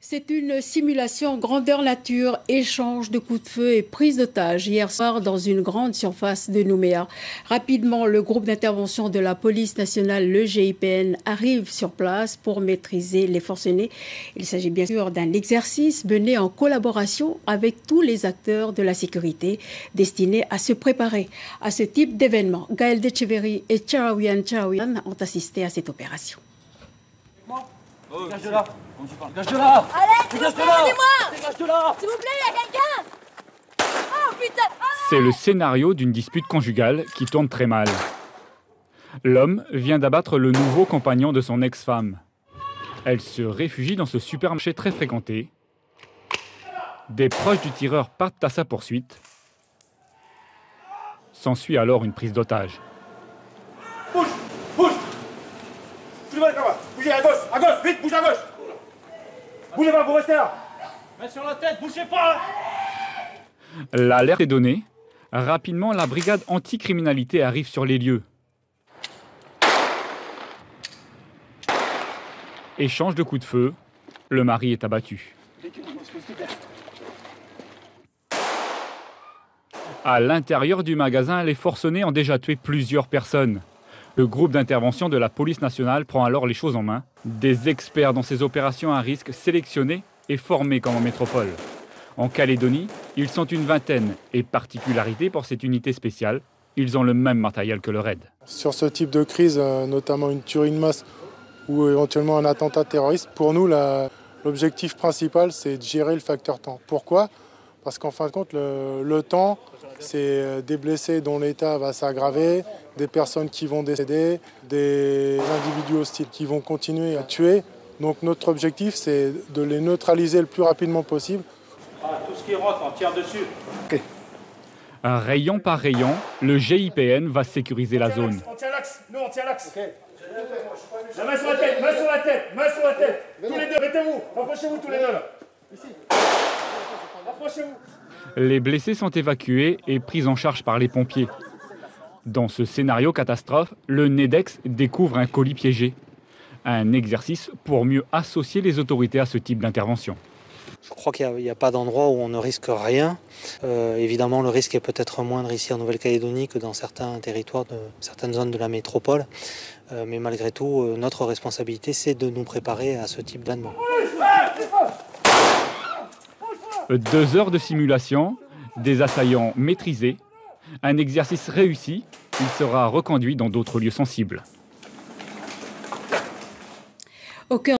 C'est une simulation grandeur nature, échange de coups de feu et prise d'otages hier soir dans une grande surface de Nouméa. Rapidement, le groupe d'intervention de la police nationale, le GIPN, arrive sur place pour maîtriser les forcenés. Il s'agit bien sûr d'un exercice mené en collaboration avec tous les acteurs de la sécurité destiné à se préparer à ce type d'événement. Gaël Decheverry et Charawian ont assisté à cette opération. Dégage de là. Dégage de là. Allez, dégage de là. aidez-moi. Dégage de là. S'il vous plaît, il y a quelqu'un. Oh putain. C'est le scénario d'une dispute conjugale qui tourne très mal. L'homme vient d'abattre le nouveau compagnon de son ex-femme. Elle se réfugie dans ce supermarché très fréquenté. Des proches du tireur partent à sa poursuite. S'ensuit alors une prise d'otage. Bouge. Bougez à gauche, vite, bouge à gauche. Bougez pas, vous restez là. Main sur la tête, bougez pas. L'alerte est donnée. Rapidement, la brigade anticriminalité arrive sur les lieux. Échange de coups de feu. Le mari est abattu. À l'intérieur du magasin, les forcenés ont déjà tué plusieurs personnes. Le groupe d'intervention de la police nationale prend alors les choses en main. Des experts dans ces opérations à risque sélectionnés et formés comme en métropole. En Calédonie, ils sont une vingtaine et particularité pour cette unité spéciale, ils ont le même matériel que le RAID. Sur ce type de crise, notamment une tuerie de masse ou éventuellement un attentat terroriste, pour nous, l'objectif principal, c'est de gérer le facteur temps. Pourquoi ? Parce qu'en fin de compte, le temps, c'est des blessés dont l'état va s'aggraver, des personnes qui vont décéder, des individus hostiles qui vont continuer à tuer. Donc notre objectif, c'est de les neutraliser le plus rapidement possible. Tout ce qui rentre, on tire dessus. Okay. Rayon par rayon, le GIPN va sécuriser la zone. On tient l'axe, nous on tient l'axe. Okay. La main sur la tête, main sur la tête, main sur la tête. Tous les deux, mettez-vous, rapprochez-vous tous les deux là. Ici. Rapprochez-vous. Les blessés sont évacués et pris en charge par les pompiers. Dans ce scénario catastrophe, le NEDEX découvre un colis piégé. Un exercice pour mieux associer les autorités à ce type d'intervention. Je crois qu'il n'y a pas d'endroit où on ne risque rien. Évidemment, le risque est peut-être moindre ici en Nouvelle-Calédonie que dans certains territoires, certaines zones de la métropole. Mais malgré tout, notre responsabilité, c'est de nous préparer à ce type d'événement. 2 heures de simulation, des assaillants maîtrisés, un exercice réussi, il sera reconduit dans d'autres lieux sensibles. Au cœur